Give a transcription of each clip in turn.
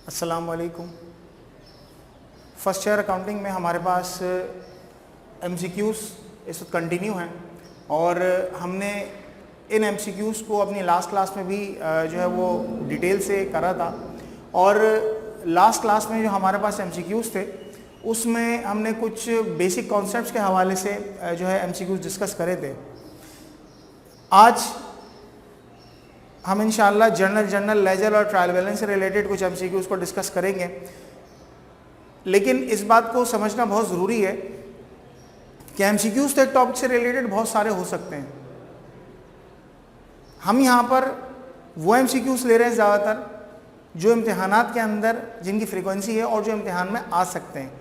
अस्सलाम वालेकुम। First year accounting में हमारे पास MCQs इस वक्त कंटिन्यू हैं और हमने इन MCQs को अपनी लास्ट क्लास में भी जो है वो डिटेल से करा था। और लास्ट क्लास में जो हमारे पास MCQs थे उसमें हमने कुछ बेसिक कॉन्सेप्ट्स के हवाले से जो है MCQs डिस्कस करे थे। आज हम इंशाअल्लाह जर्नल लेजर और ट्रायल बैलेंस से रिलेटेड कुछ MCQs को डिस्कस करेंगे, लेकिन इस बात को समझना बहुत ज़रूरी है कि MCQs तो एक टॉपिक से रिलेटेड बहुत सारे हो सकते हैं। हम यहाँ पर वो MCQs ले रहे हैं ज़्यादातर जो इम्तिहानात के अंदर जिनकी फ्रीक्वेंसी है और जो इम्तिहान में आ सकते हैं।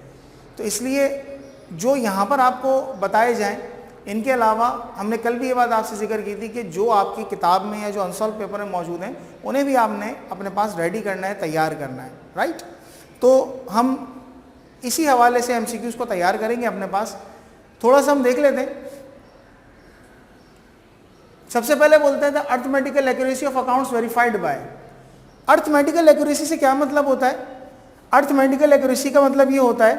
तो इसलिए जो यहाँ पर आपको बताए जाएं, इनके अलावा हमने कल भी ये बात आपसे जिक्र की थी कि जो आपकी किताब में या जो अनसॉल्व पेपर में मौजूद हैं उन्हें भी आपने अपने पास रेडी करना है, तैयार करना है, राइट। तो हम इसी हवाले से MCQs को तैयार करेंगे अपने पास। थोड़ा सा हम देख लेते हैं। सबसे पहले बोलते हैं arithmetical accuracy of accounts verified bye. Arithmetical accuracy से क्या मतलब होता है? अर्थमेटिकल एक्यूरेसी का मतलब ये होता है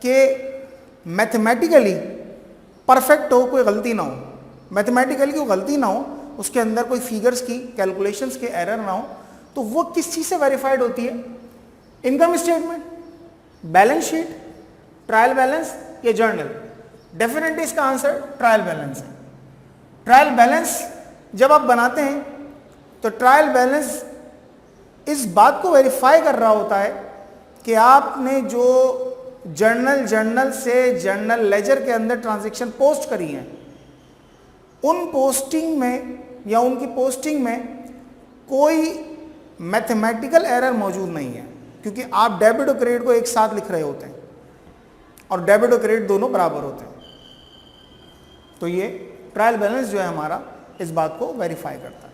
कि मैथमेटिकली परफेक्ट हो, कोई गलती ना हो। मैथमेटिकली कोई गलती ना हो, उसके अंदर कोई फिगर्स की कैलकुलेशंस के एरर ना हो। तो वो किस चीज़ से वेरीफाइड होती है? Income statement, balance sheet, trial balance या जर्नल? डेफिनेटली इसका आंसर ट्रायल बैलेंस है। ट्रायल बैलेंस जब आप बनाते हैं तो ट्रायल बैलेंस इस बात को वेरीफाई कर रहा होता है कि आपने जो जर्नल से जर्नल लेजर के अंदर ट्रांजैक्शन पोस्ट करी हैं, उन पोस्टिंग में या उनकी पोस्टिंग में कोई मैथमेटिकल एरर मौजूद नहीं है, क्योंकि आप डेबिट और क्रेडिट को एक साथ लिख रहे होते हैं और डेबिट और क्रेडिट दोनों बराबर होते हैं। तो ये ट्रायल बैलेंस जो है हमारा इस बात को वेरीफाई करता है।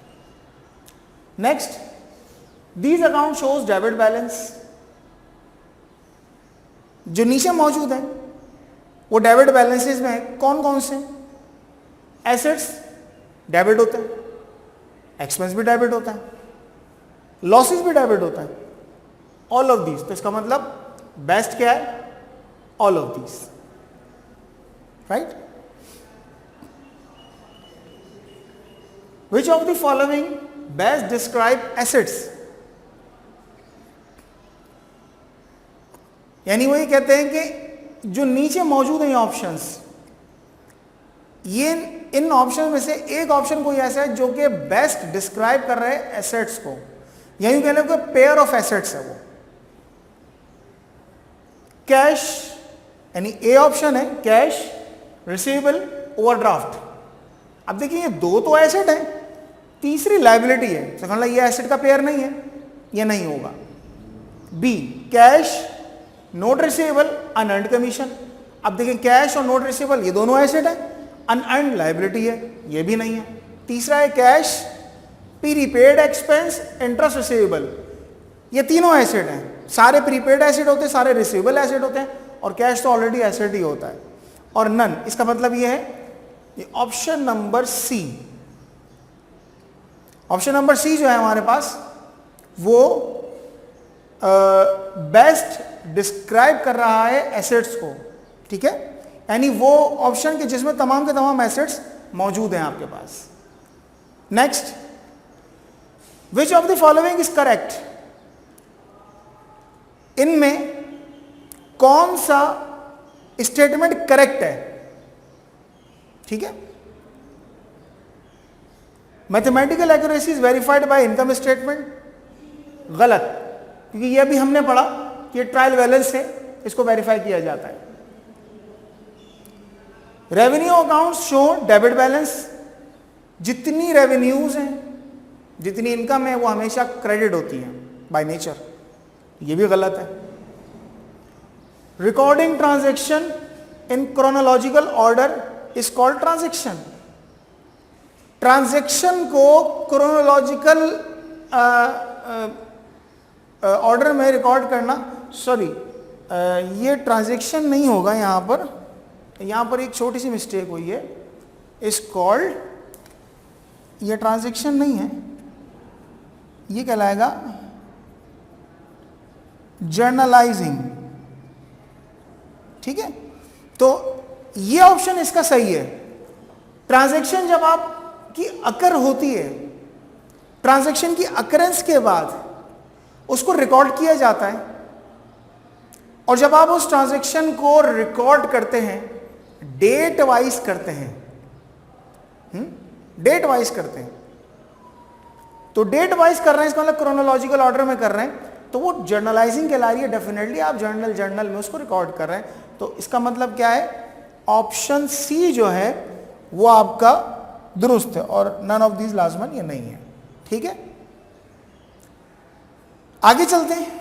Next, these account shows debit balance. जो नीचे मौजूद है वो डेबिट बैलेंसेस में है। कौन कौन से? एसेट्स डेबिट होते हैं, एक्सपेंस भी डेबिट होता है, लॉसेस भी डेबिट होता है, ऑल ऑफ दीज। तो इसका मतलब बेस्ट क्या है? All of these, right. Which of the following best describe assets? यानी वो ये कहते हैं कि जो नीचे मौजूद हैं ये ऑप्शंस, ये इन ऑप्शन में से एक ऑप्शन कोई ऐसा है जो कि बेस्ट डिस्क्राइब कर रहे हैं एसेट्स को, यही कह लो पेयर ऑफ एसेट्स है वो। कैश, यानी ए ऑप्शन है कैश, रिसीवेबल, ओवरड्राफ्ट। अब देखिए ये दो तो एसेट है, तीसरी लायबिलिटी है, तो मतलब ये एसेट का पेयर नहीं है, ये नहीं होगा। B, cash, note receivable, unearned commission. अब देखिए कैश और नोट रिसीवेबल ये दोनों एसेट है, अनअर्न्ड लायबिलिटी है, ये भी नहीं है। तीसरा है cash, prepaid expense, interest receivable, ये तीनों एसेट हैं। सारे प्रीपेड एसेट होते हैं, सारे रिसीवेबल एसेट होते हैं, और कैश तो ऑलरेडी एसेट ही होता है। और नन, इसका मतलब ये है ये option number C. Option number C जो है हमारे पास वो बेस्ट डिस्क्राइब कर रहा है एसेट्स को, ठीक है। यानी वो ऑप्शन के जिसमें तमाम के तमाम एसेट्स मौजूद हैं आपके पास। Next, which of the following is correct? इनमें कौन सा स्टेटमेंट करेक्ट है? ठीक है। Mathematical accuracy is verified by income statement, गलत, क्योंकि यह भी हमने पढ़ा कि ट्रायल बैलेंस से इसको वेरीफाई किया जाता है। Revenue accounts show debit balance. जितनी रेवेन्यूज हैं, जितनी इनकम है वो हमेशा क्रेडिट होती हैं बाय नेचर, ये भी गलत है। Recording transaction in chronological order is called transaction. Transaction को क्रोनोलॉजिकल ऑर्डर में रिकॉर्ड करना, सॉरी ये ट्रांजैक्शन नहीं होगा, यहाँ पर एक छोटी सी मिस्टेक हुई है। इज कॉल्ड, ये ट्रांजैक्शन नहीं है, ये कहलाएगा जर्नलाइजिंग, ठीक है। तो ये ऑप्शन इसका सही है। ट्रांजैक्शन जब आपकी अकर होती है, ट्रांजैक्शन की अकरेंस के बाद उसको रिकॉर्ड किया जाता है, और जब आप उस ट्रांजैक्शन को रिकॉर्ड करते हैं, डेट वाइज करते हैं, डेट वाइज करते हैं, तो डेट वाइज कर रहे हैं, इसका मतलब क्रोनोलॉजिकल ऑर्डर में कर रहे हैं, तो वो जर्नलाइजिंग कहला रही है। डेफिनेटली आप जर्नल में उसको रिकॉर्ड कर रहे हैं। तो इसका मतलब क्या है, ऑप्शन सी जो है वो आपका दुरुस्त है, और none of these last one ये नहीं है, ठीक है। आगे चलते हैं।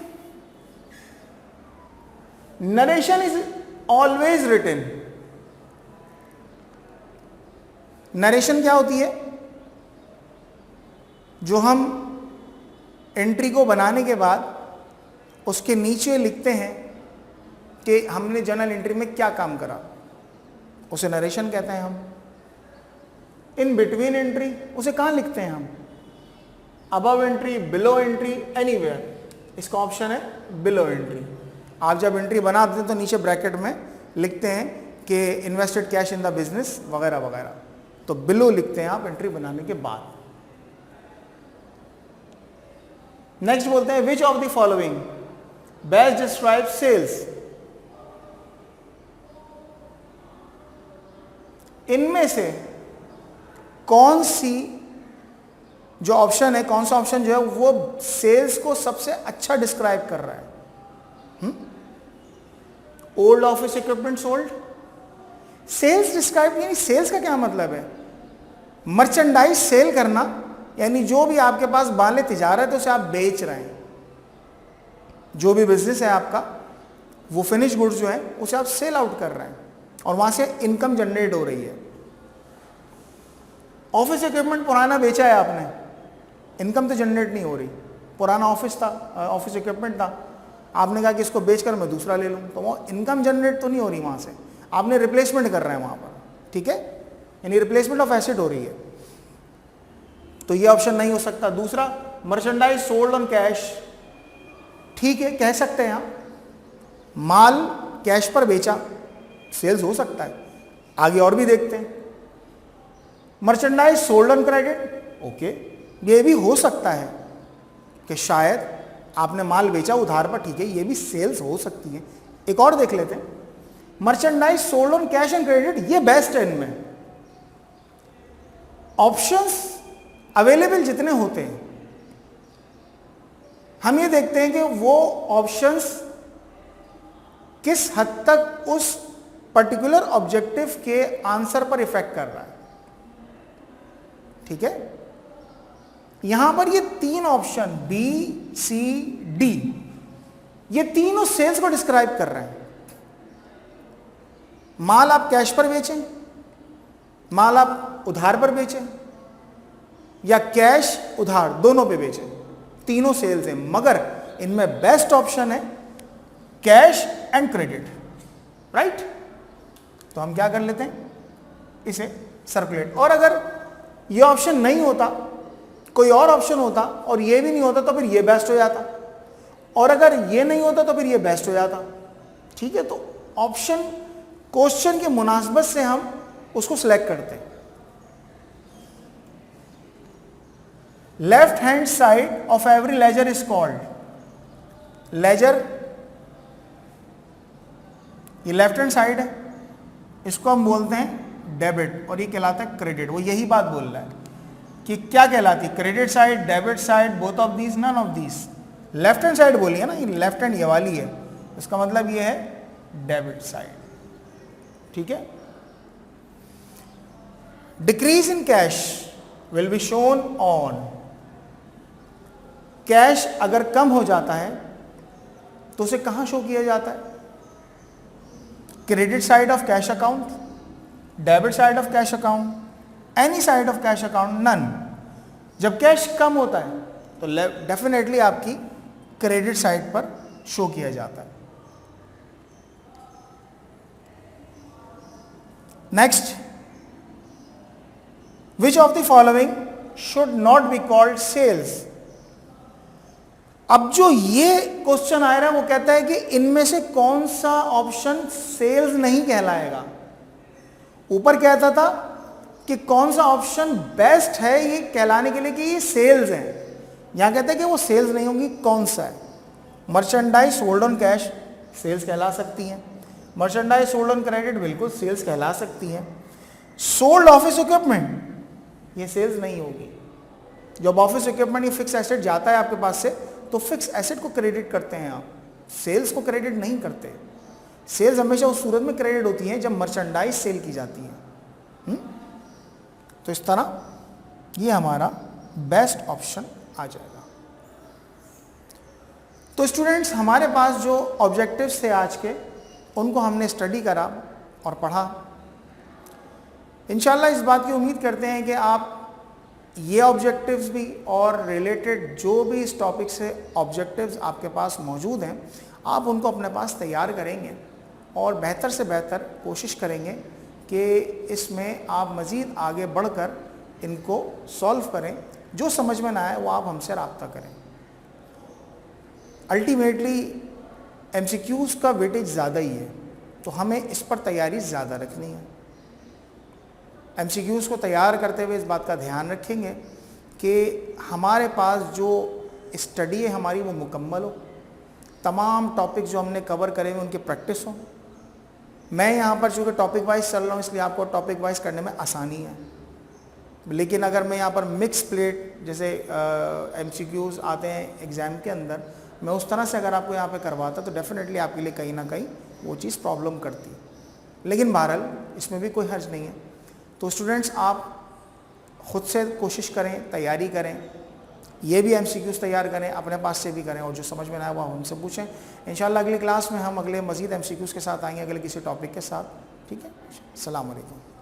Narration is always written. Narration क्या होती है, जो हम एंट्री को बनाने के बाद उसके नीचे लिखते हैं कि हमने जर्नल एंट्री में क्या काम करा, उसे नरेशन कहते हैं हम। इन बिटवीन एंट्री उसे कहाँ लिखते हैं हम, above entry, below entry, anywhere. इसका ऑप्शन है बिलो एंट्री। आप जब एंट्री बनाते हैं तो नीचे ब्रैकेट में लिखते हैं कि invested cash in the business वगैरह वगैरह, तो बिलो लिखते हैं आप एंट्री बनाने के बाद। नेक्स्ट बोलते हैं which of the following best describe sales. इनमें से कौन सी जो ऑप्शन है, कौन सा ऑप्शन जो है वो सेल्स को सबसे अच्छा डिस्क्राइब कर रहा है। Old office equipment sold, sales describe, यानी सेल्स का क्या मतलब है, मर्चेंडाइज सेल करना, यानी जो भी आपके पास बाले तिजारत है उसे आप बेच रहे हैं, जो भी बिजनेस है आपका, वो फिनिश गुड्स जो है उसे आप सेल आउट कर रहे हैं और वहां से इनकम जनरेट हो रही है। ऑफिस इक्विपमेंट पुराना बेचा है आपने, इनकम तो जनरेट नहीं हो रही, पुराना ऑफिस था, ऑफिस इक्विपमेंट था, आपने कहा कि इसको बेचकर मैं दूसरा ले लूँ, तो वो इनकम जनरेट तो नहीं हो रही वहाँ से, आपने रिप्लेसमेंट कर रहे हैं वहाँ पर, ठीक है, यानी रिप्लेसमेंट ऑफ एसेट हो रही है। तो ये ऑप्शन नहीं हो सकता। दूसरा, मर्चेंडाइज सोल्ड ऑन कैश, ठीक है, कह सकते हैं आप, माल कैश पर बेचा, सेल्स हो सकता है। आगे और भी देखते हैं, merchandise sold on credit, okay, ये भी हो सकता है कि शायद आपने माल बेचा उधार पर, ठीक है, ये भी सेल्स हो सकती है। एक और देख लेते हैं, merchandise sold on cash and credit, ये बेस्ट है। इनमें ऑप्शंस अवेलेबल जितने होते हैं, हम ये देखते हैं कि वो ऑप्शंस किस हद तक उस पर्टिकुलर ऑब्जेक्टिव के आंसर पर इफेक्ट कर रहा है, ठीक है। यहां पर ये तीन ऑप्शन बी, सी, डी, ये तीनों सेल्स को डिस्क्राइब कर रहे हैं। माल आप कैश पर बेचें, माल आप उधार पर बेचें, या कैश उधार दोनों पे बेचें, तीनों सेल्स हैं, मगर इनमें बेस्ट ऑप्शन है कैश एंड क्रेडिट, राइट। तो हम क्या कर लेते हैं, इसे सर्कुलेट। और अगर ये ऑप्शन नहीं होता, कोई और ऑप्शन होता और ये भी नहीं होता, तो फिर ये बेस्ट हो जाता, और अगर ये नहीं होता तो फिर ये बेस्ट हो जाता, ठीक है। तो ऑप्शन क्वेश्चन के मुनासबत से हम उसको सिलेक्ट करते हैं। Left hand side of every ledger is called, ledger ये लेफ्ट हैंड साइड है, इसको हम बोलते हैं डेबिट, और ये कहलाता है क्रेडिट। वो यही बात बोल रहा है कि क्या कहलाती है, credit side, debit side, both of these, none of these. Left hand side बोली है ना, ये लेफ्ट हैंड ये वाली है, इसका मतलब ये है डेबिट साइड, ठीक है। Decrease in cash will be shown on, cash अगर कम हो जाता है तो उसे कहां शो किया जाता है, credit side of cash account, debit side of cash account, any side of cash account, none. जब कैश कम होता है तो डेफिनेटली आपकी क्रेडिट साइड पर शो किया जाता है। Next, which of the following should not be called sales. अब जो ये क्वेश्चन आ रहा है वो कहता है कि इनमें से कौन सा ऑप्शन सेल्स नहीं कहलाएगा। ऊपर कहता था कि कौन सा ऑप्शन बेस्ट है ये कहलाने के लिए कि ये सेल्स हैं, यहां कहते हैं कि वो सेल्स नहीं होंगी, कौन सा है। Merchandise sold on cash sales कहला सकती हैं, मर्चेंडाइज सोल्ड ऑन क्रेडिट बिल्कुल सेल्स कहला सकती हैं। सोल्ड ऑफिस इक्विपमेंट ये सेल्स नहीं होगी। जब ऑफिस इक्विपमेंट ये फिक्स एसेट जाता है आपके पास से तो फिक्स एसेट को क्रेडिट करते हैं आप, सेल्स को क्रेडिट नहीं करते। सेल्स हमेशा उस सूरत में क्रेडिट होती है जब मर्चेंडाइज सेल की जाती है। तो इस तरह ये हमारा बेस्ट ऑप्शन आ जाएगा। तो स्टूडेंट्स हमारे पास जो ऑब्जेक्टिव्स थे आज के उनको हमने स्टडी करा और पढ़ा। इंशाल्लाह इस बात की उम्मीद करते हैं कि आप ये ऑब्जेक्टिव्स भी और रिलेटेड जो भी इस टॉपिक से ऑब्जेक्टिव्स आपके पास मौजूद हैं आप उनको अपने पास तैयार करेंगे और बेहतर से बेहतर कोशिश करेंगे कि इसमें आप मज़ीद आगे बढ़कर इनको सॉल्व करें। जो समझ में ना आए वो आप हमसे रब्ता करें। अल्टीमेटली MCQs का वेटेज ज़्यादा ही है तो हमें इस पर तैयारी ज़्यादा रखनी है। MCQs को तैयार करते हुए इस बात का ध्यान रखेंगे कि हमारे पास जो स्टडी है हमारी वो मुकम्मल हो, तमाम टॉपिक जो हमने कवर करे हुए उनकी प्रैक्टिस हो। मैं यहाँ पर चूँकि टॉपिक वाइज चल रहा हूँ इसलिए आपको टॉपिक वाइज करने में आसानी है, लेकिन अगर मैं यहाँ पर मिक्स प्लेट जैसे MCQs आते हैं एग्ज़ाम के अंदर, मैं उस तरह से अगर आपको यहाँ पे करवाता तो डेफिनेटली आपके लिए कहीं ना कहीं वो चीज़ प्रॉब्लम करती। लेकिन बहरहाल इसमें भी कोई हर्ज नहीं है। तो स्टूडेंट्स आप ख़ुद से कोशिश करें, तैयारी करें, ये भी MCQs तैयार करें, अपने पास से भी करें और जो समझ में ना आए वो हमसे पूछें। इंशाल्लाह अगली क्लास में हम अगले मज़ीद MCQs के साथ आएंगे, अगले किसी टॉपिक के साथ। ठीक है, अस्सलाम वालेकुम।